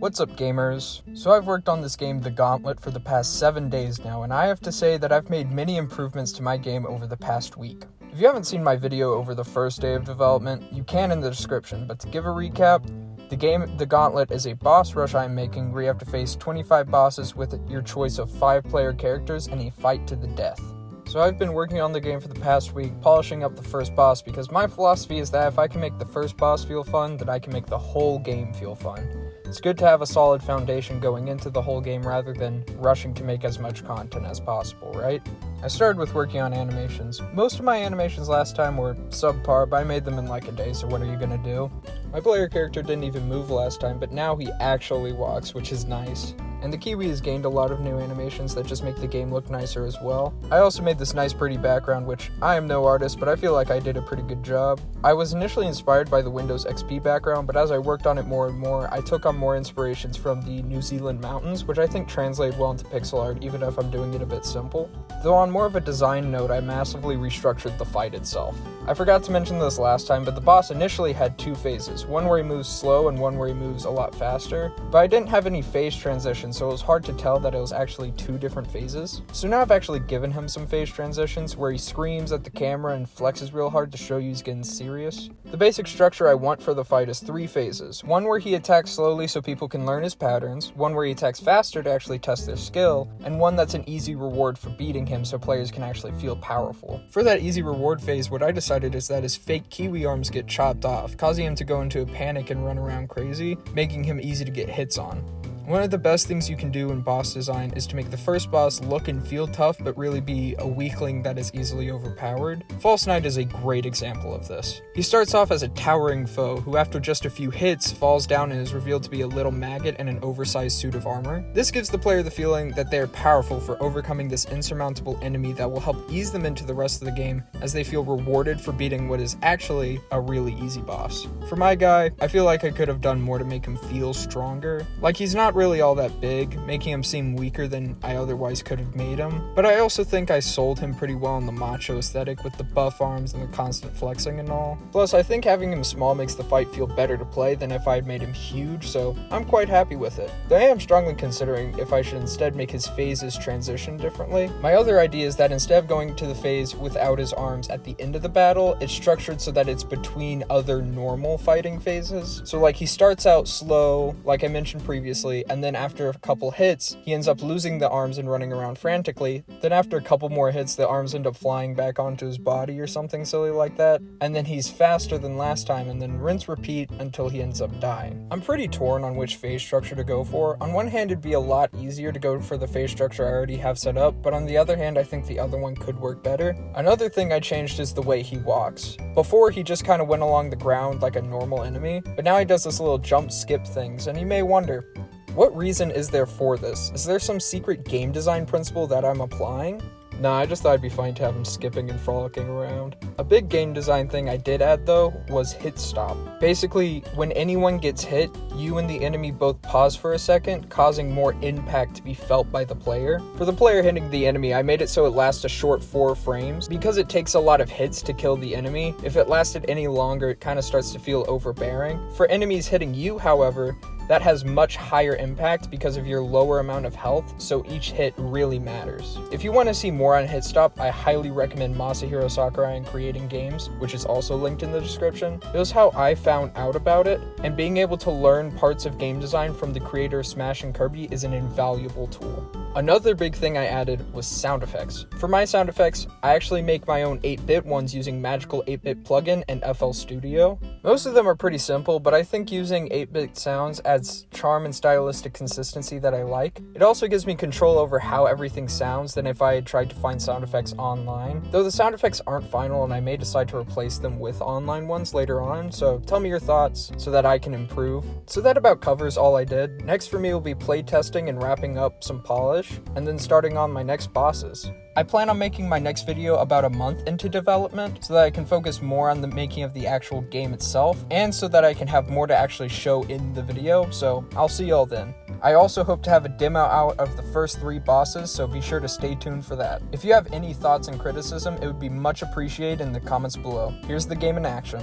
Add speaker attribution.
Speaker 1: What's up, gamers? So I've worked on this game, the Gauntlet, for the past 7 days now, and I have to say that I've made many improvements to my game over the past week. If you haven't seen my video over the first day of development, you can in the description, but to give a recap, the game, the Gauntlet, is a boss rush I'm making where you have to face 25 bosses with your choice of 5-player characters and a fight to the death. So I've been working on the game for the past week, polishing up the first boss, because my philosophy is that if I can make the first boss feel fun, then I can make the whole game feel fun. It's good to have a solid foundation going into the whole game rather than rushing to make as much content as possible, right? I started with working on animations. Most of my animations last time were subpar, but I made them in like a day, so what are you gonna do? My player character didn't even move last time, but now he actually walks, which is nice. And the Kiwi has gained a lot of new animations that just make the game look nicer as well. I also made this nice pretty background, which I am no artist, but I feel like I did a pretty good job. I was initially inspired by the Windows XP background, but as I worked on it more and more, I took on more inspirations from the New Zealand mountains, which I think translate well into pixel art, even if I'm doing it a bit simple. Though on more of a design note, I massively restructured the fight itself. I forgot to mention this last time, but the boss initially had 2 phases, one where he moves slow and one where he moves a lot faster, but I didn't have any phase transitions, so it was hard to tell that it was actually 2 different phases. So now I've actually given him some phase transitions where he screams at the camera and flexes real hard to show you he's getting serious. The basic structure I want for the fight is 3 phases, one where he attacks slowly so people can learn his patterns, one where he attacks faster to actually test their skill, and one that's an easy reward for beating him so players can actually feel powerful. For that easy reward phase, what I decided is that his fake Kiwi arms get chopped off, causing him to go into a panic and run around crazy, making him easy to get hits on. One of the best things you can do in boss design is to make the first boss look and feel tough, but really be a weakling that is easily overpowered. False Knight is a great example of this. He starts off as a towering foe, who after just a few hits, falls down and is revealed to be a little maggot in an oversized suit of armor. This gives the player the feeling that they are powerful for overcoming this insurmountable enemy that will help ease them into the rest of the game, as they feel rewarded for beating what is actually a really easy boss. For my guy, I feel like I could have done more to make him feel stronger. Like, he's not really all that big, making him seem weaker than I otherwise could have made him, but I also think I sold him pretty well in the macho aesthetic with the buff arms and the constant flexing and all. Plus, I think having him small makes the fight feel better to play than if I had made him huge, so I'm quite happy with it. Though I am strongly considering if I should instead make his phases transition differently. My other idea is that instead of going to the phase without his arms at the end of the battle, it's structured so that it's between other normal fighting phases. So like, he starts out slow, like I mentioned previously, and then after a couple hits, he ends up losing the arms and running around frantically. Then after a couple more hits, the arms end up flying back onto his body or something silly like that. And then he's faster than last time, and then rinse repeat until he ends up dying. I'm pretty torn on which phase structure to go for. On one hand, it'd be a lot easier to go for the phase structure I already have set up, but on the other hand, I think the other one could work better. Another thing I changed is the way he walks. Before, he just kind of went along the ground like a normal enemy, but now he does this little jump skip things, and you may wonder, what reason is there for this? Is there some secret game design principle that I'm applying? Nah, I just thought it'd be fun to have him skipping and frolicking around. A big game design thing I did add though was hit stop. Basically, when anyone gets hit, you and the enemy both pause for a second, causing more impact to be felt by the player. For the player hitting the enemy, I made it so it lasts a short 4 frames. Because it takes a lot of hits to kill the enemy, if it lasted any longer, it kind of starts to feel overbearing. For enemies hitting you, however, that has much higher impact because of your lower amount of health, so each hit really matters. If you want to see more on hit stop, I highly recommend Masahiro Sakurai and Creating Games, which is also linked in the description. It was how I found out about it, and being able to learn parts of game design from the creator of Smash and Kirby is an invaluable tool. Another big thing I added was sound effects. For my sound effects, I actually make my own 8-bit ones using Magical 8-bit plugin and FL Studio. Most of them are pretty simple, but I think using 8-bit sounds adds charm and stylistic consistency that I like. It also gives me control over how everything sounds than if I had tried to find sound effects online. Though the sound effects aren't final and I may decide to replace them with online ones later on, so tell me your thoughts so that I can improve. So that about covers all I did. Next for me will be playtesting and wrapping up some polish, and then starting on my next bosses. I plan on making my next video about a month into development so that I can focus more on the making of the actual game itself, and so that I can have more to actually show in the video, so I'll see y'all then. I also hope to have a demo out of the first 3 bosses, so be sure to stay tuned for that. If you have any thoughts and criticism, it would be much appreciated in the comments below. Here's the game in action.